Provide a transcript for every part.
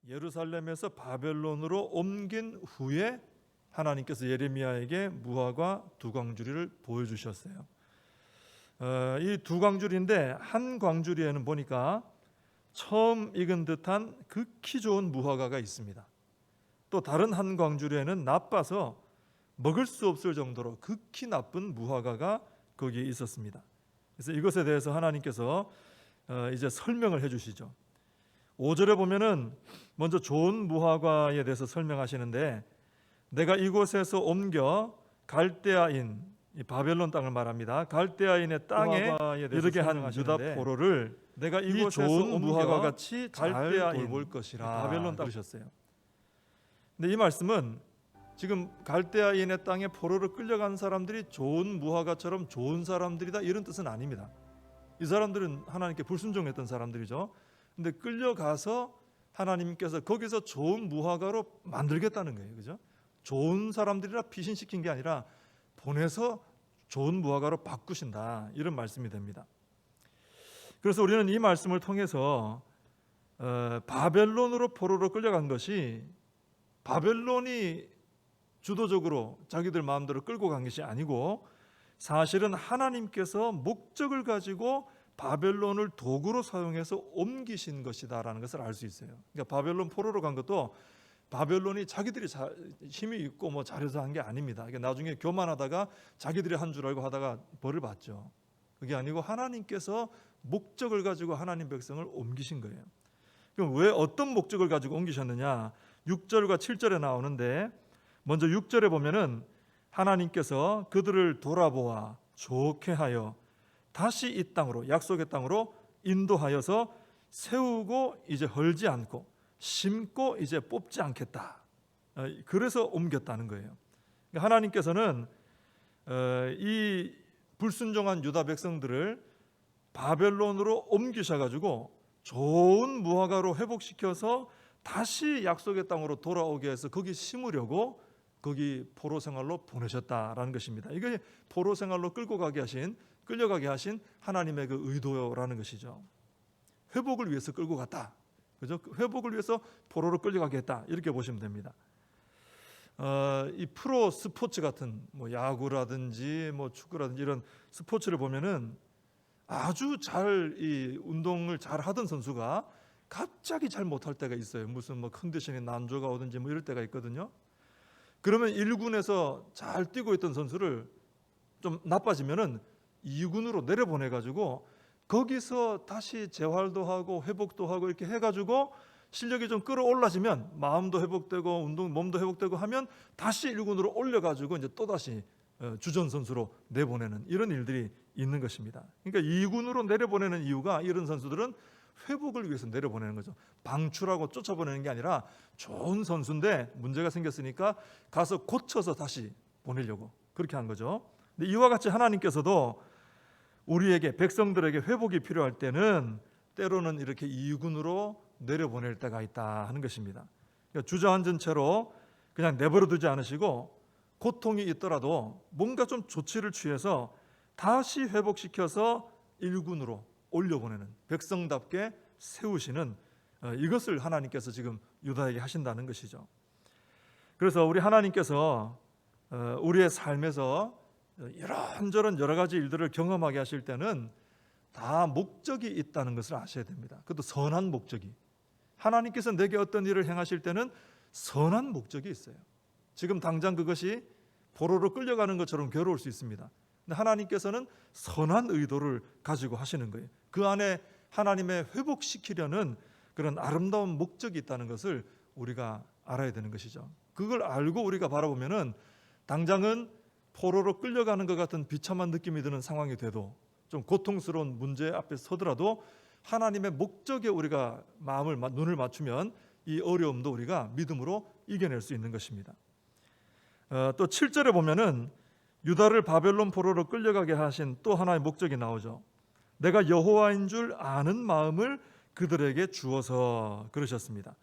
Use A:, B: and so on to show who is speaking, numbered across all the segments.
A: 예루살렘에서 바벨론으로 옮긴 후에 하나님께서 예레미야에게 무화과 두 광주리를 보여주셨어요. 이 두 광주리인데 한 광주리에는 보니까 처음 익은 듯한 극히 좋은 무화과가 있습니다. 또 다른 한 광주리에는 나빠서 먹을 수 없을 정도로 극히 나쁜 무화과가 거기에 있었습니다. 그래서 이것에 대해서 하나님께서 이제 설명을 해주시죠. 5절에 보면은 먼저 좋은 무화과에 대해서 설명하시는데, 내가 이곳에서 옮겨 갈대아인, 이 바벨론 땅을 말합니다. 갈대아인의 땅에 이르게 한 유다 포로를 내가 이 좋은 무화과 같이 잘 돌볼 것이라. 바벨론 땅 그러셨어요. 근데 이 말씀은 지금 갈대아인의 땅에 포로를 끌려간 사람들이 좋은 무화과처럼 좋은 사람들이다 이런 뜻은 아닙니다. 이 사람들은 하나님께 불순종했던 사람들이죠. 근데 끌려가서 하나님께서 거기서 좋은 무화과로 만들겠다는 거예요. 그죠? 좋은 사람들이라 피신시킨 게 아니라 보내서 좋은 무화과로 바꾸신다, 이런 말씀이 됩니다. 그래서 우리는 이 말씀을 통해서 바벨론으로 포로로 끌려간 것이 바벨론이 주도적으로 자기들 마음대로 끌고 간 것이 아니고, 사실은 하나님께서 목적을 가지고 바벨론을 도구로 사용해서 옮기신 것이다라는 것을 알 수 있어요. 그러니까 바벨론 포로로 간 것도 바벨론이 자기들이 힘이 있고 뭐 잘해서 한 게 아닙니다. 그러니까 나중에 교만하다가 자기들이 한 줄 알고 하다가 벌을 받죠. 그게 아니고 하나님께서 목적을 가지고 하나님 백성을 옮기신 거예요. 그럼 왜 어떤 목적을 가지고 옮기셨느냐? 6절과 7절에 나오는데, 먼저 6절에 보면은 하나님께서 그들을 돌아보아 좋게 하여 다시 이 땅으로, 약속의 땅으로 인도하여서 세우고 이제 헐지 않고 심고 이제 뽑지 않겠다. 그래서 옮겼다는 거예요. 그러니까 하나님께서는 이 불순종한 유다 백성들을 바벨론으로 옮기셔가지고 좋은 무화과로 회복시켜서 다시 약속의 땅으로 돌아오게 해서 거기 심으려고 거기 포로 생활로 보내셨다라는 것입니다. 이게 포로 생활로 끌려가게 하신 하나님의 그 의도라는 것이죠. 회복을 위해서 끌고 갔다. 그죠? 회복을 위해서 포로로 끌려가게 했다. 이렇게 보시면 됩니다. 이 프로 스포츠 같은 뭐 야구라든지 뭐 축구라든지 이런 스포츠를 보면은 아주 잘 이 운동을 잘 하던 선수가 갑자기 잘 못할 때가 있어요. 무슨 뭐 컨디션이 난조가 오든지 뭐 이럴 때가 있거든요. 그러면 1군에서 잘 뛰고 있던 선수를 좀 나빠지면은 2군으로 내려보내가지고 거기서 다시 재활도 하고 회복도 하고 이렇게 해가지고 실력이 좀 끌어올라지면 마음도 회복되고 몸도 회복되고 하면 다시 1군으로 올려가지고 이제 또 다시 주전 선수로 내보내는 이런 일들이 있는 것입니다. 그러니까 2군으로 내려보내는 이유가, 이런 선수들은 회복을 위해서 내려보내는 거죠. 방출하고 쫓아보내는 게 아니라 좋은 선수인데 문제가 생겼으니까 가서 고쳐서 다시 보내려고 그렇게 한 거죠. 근데 이와 같이 하나님께서도 우리에게, 백성들에게 회복이 필요할 때는 때로는 이렇게 2군으로 내려보낼 때가 있다 하는 것입니다. 그러니까 주저앉은 채로 그냥 내버려 두지 않으시고 고통이 있더라도 뭔가 좀 조치를 취해서 다시 회복시켜서 1군으로 올려보내는, 백성답게 세우시는, 이것을 하나님께서 지금 유다에게 하신다는 것이죠. 그래서 우리 하나님께서 우리의 삶에서 이런저런 여러 가지 일들을 경험하게 하실 때는 다 목적이 있다는 것을 아셔야 됩니다. 그것도 선한 목적이. 하나님께서 내게 어떤 일을 행하실 때는 선한 목적이 있어요. 지금 당장 그것이 포로로 끌려가는 것처럼 괴로울 수 있습니다. 근데 하나님께서는 선한 의도를 가지고 하시는 거예요. 그 안에 하나님의 회복시키려는 그런 아름다운 목적이 있다는 것을 우리가 알아야 되는 것이죠. 그걸 알고 우리가 바라보면은 당장은 포로로 끌려가는 것 같은 비참한 느낌이 드는 상황이 돼도, 좀 고통스러운 문제 앞에 서더라도 하나님의 목적에 우리가 눈을 맞추면 이 어려움도 우리가 믿음으로 이겨낼 수 있는 것입니다. 또 7절에 보면은 유다를 바벨론 포로로 끌려가게 하신 또 하나의 목적이 나오죠. 내가 여호와인 줄 아는 마음을 그들에게 주어서 그러셨습니다.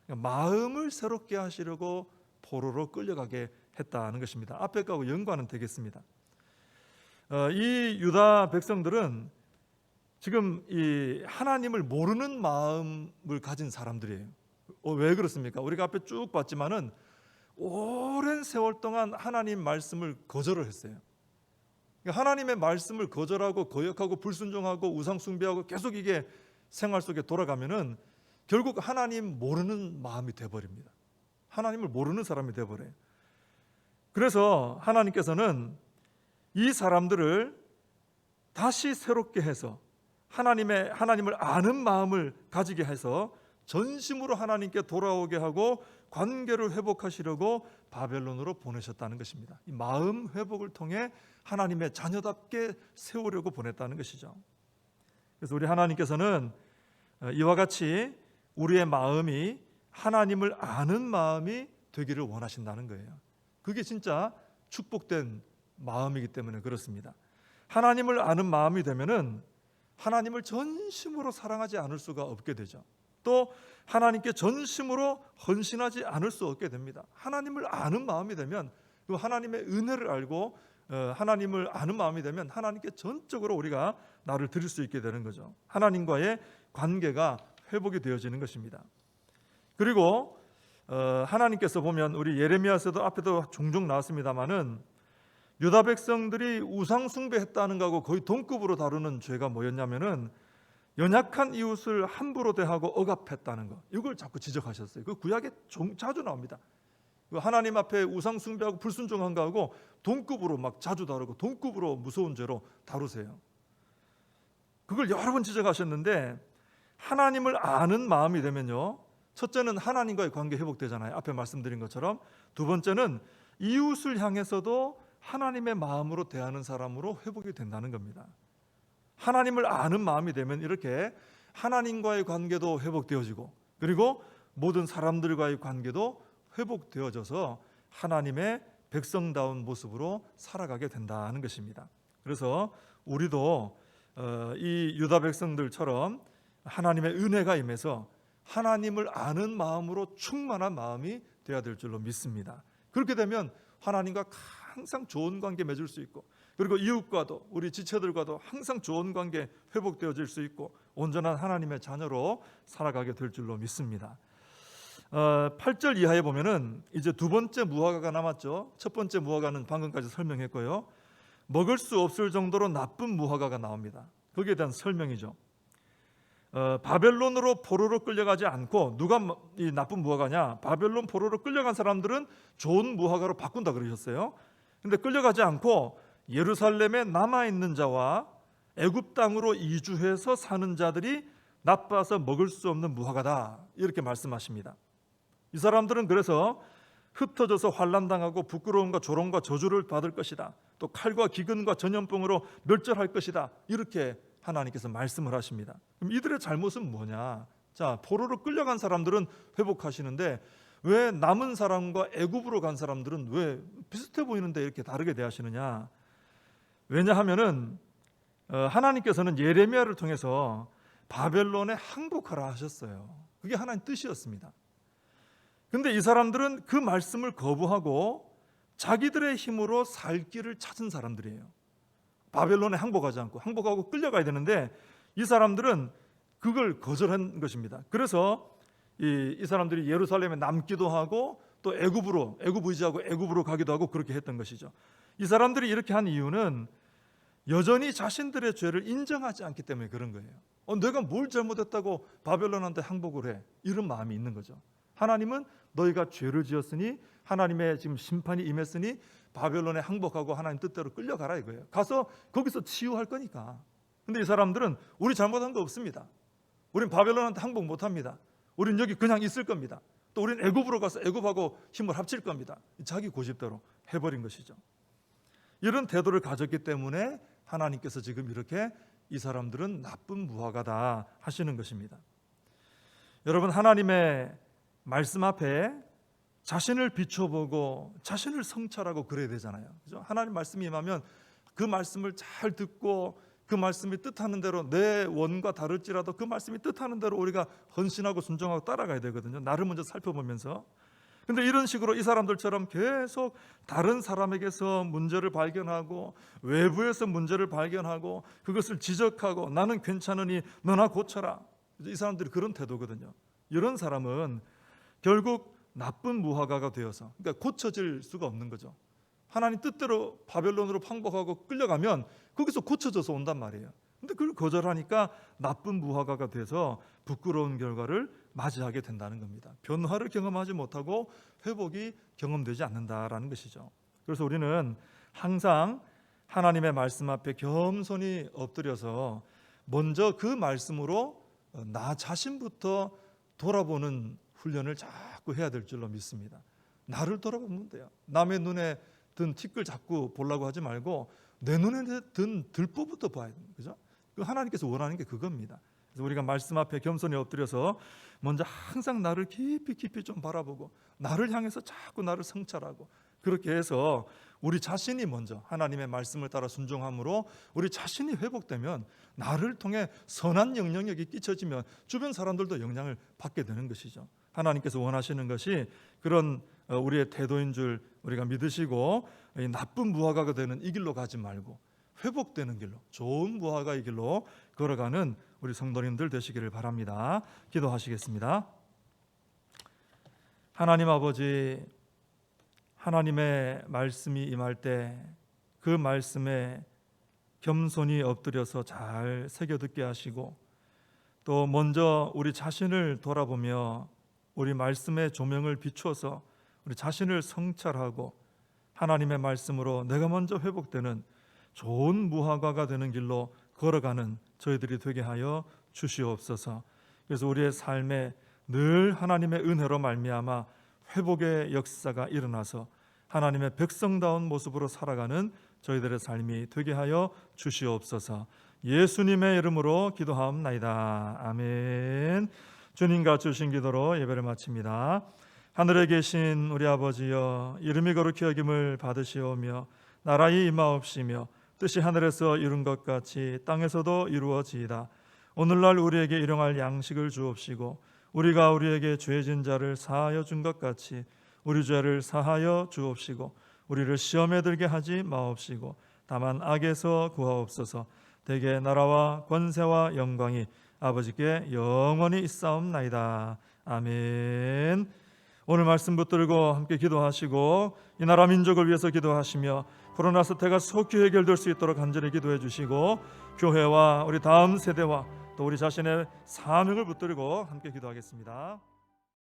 A: 마음을 새롭게 하시려고 포로로 끌려가게 했다는 것입니다. 앞에 거하고 연관은 되겠습니다. 이 유다 백성들은 지금 이 하나님을 모르는 마음을 가진 사람들이에요. 왜 그렇습니까? 우리가 앞에 쭉 봤지만은 오랜 세월 동안 하나님 말씀을 거절을 했어요. 그러니까 하나님의 말씀을 거절하고 거역하고 불순종하고 우상 숭배하고 계속 이게 생활 속에 돌아가면은 결국 하나님 모르는 마음이 돼버립니다. 하나님을 모르는 사람이 돼버려요. 그래서 하나님께서는 이 사람들을 다시 새롭게 해서 하나님을 아는 마음을 가지게 해서 전심으로 하나님께 돌아오게 하고 관계를 회복하시려고 바벨론으로 보내셨다는 것입니다. 이 마음 회복을 통해 하나님의 자녀답게 세우려고 보냈다는 것이죠. 그래서 우리 하나님께서는 이와 같이 우리의 마음이 하나님을 아는 마음이 되기를 원하신다는 거예요. 그게 진짜 축복된 마음이기 때문에 그렇습니다. 하나님을 아는 마음이 되면은 하나님을 전심으로 사랑하지 않을 수가 없게 되죠. 또 하나님께 전심으로 헌신하지 않을 수 없게 됩니다. 하나님을 아는 마음이 되면, 그 하나님의 은혜를 알고 하나님을 아는 마음이 되면 하나님께 전적으로 우리가 나를 드릴 수 있게 되는 거죠. 하나님과의 관계가 회복이 되어지는 것입니다. 그리고 하나님께서 보면 우리 예레미야서도 앞에도 종종 나왔습니다마는 유다 백성들이 우상 숭배했다는 거하고 거의 동급으로 다루는 죄가 뭐였냐면은 연약한 이웃을 함부로 대하고 억압했다는 거, 이걸 자꾸 지적하셨어요. 그 구약에 자주 나옵니다. 하나님 앞에 우상 숭배하고 불순종한 거하고 동급으로 막 자주 다루고 동급으로 무서운 죄로 다루세요. 그걸 여러 번 지적하셨는데, 하나님을 아는 마음이 되면요, 첫째는 하나님과의 관계 회복되잖아요. 앞에 말씀드린 것처럼. 두 번째는 이웃을 향해서도 하나님의 마음으로 대하는 사람으로 회복이 된다는 겁니다. 하나님을 아는 마음이 되면 이렇게 하나님과의 관계도 회복되어지고, 그리고 모든 사람들과의 관계도 회복되어져서 하나님의 백성다운 모습으로 살아가게 된다는 것입니다. 그래서 우리도 이 유다 백성들처럼 하나님의 은혜가 임해서 하나님을 아는 마음으로 충만한 마음이 되어야 될 줄로 믿습니다. 그렇게 되면 하나님과 항상 좋은 관계 맺을 수 있고, 그리고 이웃과도 우리 지체들과도 항상 좋은 관계 회복되어질 수 있고 온전한 하나님의 자녀로 살아가게 될 줄로 믿습니다. 8절 이하에 보면은 이제 두 번째 무화과가 남았죠. 첫 번째 무화과는 방금까지 설명했고요. 먹을 수 없을 정도로 나쁜 무화과가 나옵니다. 거기에 대한 설명이죠. 바벨론으로 포로로 끌려가지 않고, 누가 이 나쁜 무화과냐? 바벨론 포로로 끌려간 사람들은 좋은 무화과로 바꾼다 그러셨어요. 근데 끌려가지 않고 예루살렘에 남아있는 자와 애굽 땅으로 이주해서 사는 자들이 나빠서 먹을 수 없는 무화과다, 이렇게 말씀하십니다. 이 사람들은 그래서 흩어져서 환난당하고 부끄러움과 조롱과 저주를 받을 것이다, 또 칼과 기근과 전염병으로 멸절할 것이다, 이렇게 하나님께서 말씀을 하십니다. 그럼 이들의 잘못은 뭐냐? 자, 포로로 끌려간 사람들은 회복하시는데 왜 남은 사람과 애굽으로 간 사람들은 왜 비슷해 보이는데 이렇게 다르게 대하시느냐? 왜냐하면은 하나님께서는 예레미야를 통해서 바벨론에 항복하라 하셨어요. 그게 하나님 뜻이었습니다. 근데 이 사람들은 그 말씀을 거부하고 자기들의 힘으로 살 길을 찾은 사람들이에요. 바벨론에 항복하지 않고, 항복하고 끌려가야 되는데 이 사람들은 그걸 거절한 것입니다. 그래서 이 사람들이 예루살렘에 남기도 하고 또 애굽 의지하고 애굽으로 가기도 하고 그렇게 했던 것이죠. 이 사람들이 이렇게 한 이유는 여전히 자신들의 죄를 인정하지 않기 때문에 그런 거예요. 내가 뭘 잘못했다고 바벨론한테 항복을 해, 이런 마음이 있는 거죠. 하나님은 너희가 죄를 지었으니 하나님의 지금 심판이 임했으니 바벨론에 항복하고 하나님 뜻대로 끌려가라 이거예요. 가서 거기서 치유할 거니까. 근데 이 사람들은 우리 잘못한 거 없습니다. 우린 바벨론한테 항복 못합니다. 우린 여기 그냥 있을 겁니다. 또 우린 애굽으로 가서 애굽하고 힘을 합칠 겁니다. 자기 고집대로 해버린 것이죠. 이런 태도를 가졌기 때문에 하나님께서 지금 이렇게 이 사람들은 나쁜 무화과다 하시는 것입니다. 여러분, 하나님의 말씀 앞에 자신을 비춰보고 자신을 성찰하고 그래야 되잖아요. 그죠? 하나님 말씀이 임하면 그 말씀을 잘 듣고 그 말씀이 뜻하는 대로, 내 원과 다를지라도 그 말씀이 뜻하는 대로 우리가 헌신하고 순종하고 따라가야 되거든요. 나를 먼저 살펴보면서. 근데 이런 식으로 이 사람들처럼 계속 다른 사람에게서 문제를 발견하고 외부에서 문제를 발견하고 그것을 지적하고 나는 괜찮으니 너나 고쳐라, 이 사람들이 그런 태도거든요. 이런 사람은 결국 나쁜 무화과가 되어서, 그러니까 고쳐질 수가 없는 거죠. 하나님 뜻대로 바벨론으로 항복하고 끌려가면 거기서 고쳐져서 온단 말이에요. 근데 그걸 거절하니까 나쁜 무화과가 돼서 부끄러운 결과를 맞이하게 된다는 겁니다. 변화를 경험하지 못하고 회복이 경험되지 않는다라는 것이죠. 그래서 우리는 항상 하나님의 말씀 앞에 겸손히 엎드려서 먼저 그 말씀으로 나 자신부터 돌아보는 훈련을 자꾸 해야 될 줄로 믿습니다. 나를 돌아보면 돼요. 남의 눈에 든 티끌 자꾸 보려고 하지 말고 내 눈에 든 들보부터 봐야 됩니다. 그죠? 하나님께서 원하는 게 그겁니다. 그래서 우리가 말씀 앞에 겸손히 엎드려서 먼저 항상 나를 깊이 좀 바라보고 나를 향해서 자꾸 나를 성찰하고, 그렇게 해서 우리 자신이 먼저 하나님의 말씀을 따라 순종함으로 우리 자신이 회복되면 나를 통해 선한 영향력이 끼쳐지면 주변 사람들도 영향을 받게 되는 것이죠. 하나님께서 원하시는 것이 그런 우리의 태도인 줄 우리가 믿으시고, 나쁜 무화과가 되는 이 길로 가지 말고 회복되는 길로, 좋은 무화과의 길로 걸어가는 우리 성도님들 되시기를 바랍니다. 기도하시겠습니다. 하나님 아버지, 하나님의 말씀이 임할 때 그 말씀에 겸손히 엎드려서 잘 새겨 듣게 하시고, 또 먼저 우리 자신을 돌아보며 우리 말씀의 조명을 비추어서 우리 자신을 성찰하고 하나님의 말씀으로 내가 먼저 회복되는 좋은 무화과가 되는 길로 걸어가는 저희들이 되게 하여 주시옵소서. 그래서 우리의 삶에 늘 하나님의 은혜로 말미암아 회복의 역사가 일어나서 하나님의 백성다운 모습으로 살아가는 저희들의 삶이 되게 하여 주시옵소서. 예수님의 이름으로 기도하옵나이다. 아멘. 주님과 주신 기도로 예배를 마칩니다. 하늘에 계신 우리 아버지여, 이름이 거룩히 여김을 받으시오며 나라의 임하옵시며 뜻이 하늘에서 이룬 것 같이 땅에서도 이루어지이다. 오늘날 우리에게 일용할 양식을 주옵시고 우리가 우리에게 죄진 자를 사하여 준 것 같이 우리 죄를 사하여 주옵시고 우리를 시험에 들게 하지 마옵시고 다만 악에서 구하옵소서. 대개 나라와 권세와 영광이 아버지께 영원히 있사옵나이다. 아멘. 오늘 말씀 붙들고 함께 기도하시고 이 나라 민족을 위해서 기도하시며 코로나 사태가 속히 해결될 수 있도록 간절히 기도해 주시고, 교회와 우리 다음 세대와 또 우리 자신의 사명을 붙들고 함께 기도하겠습니다.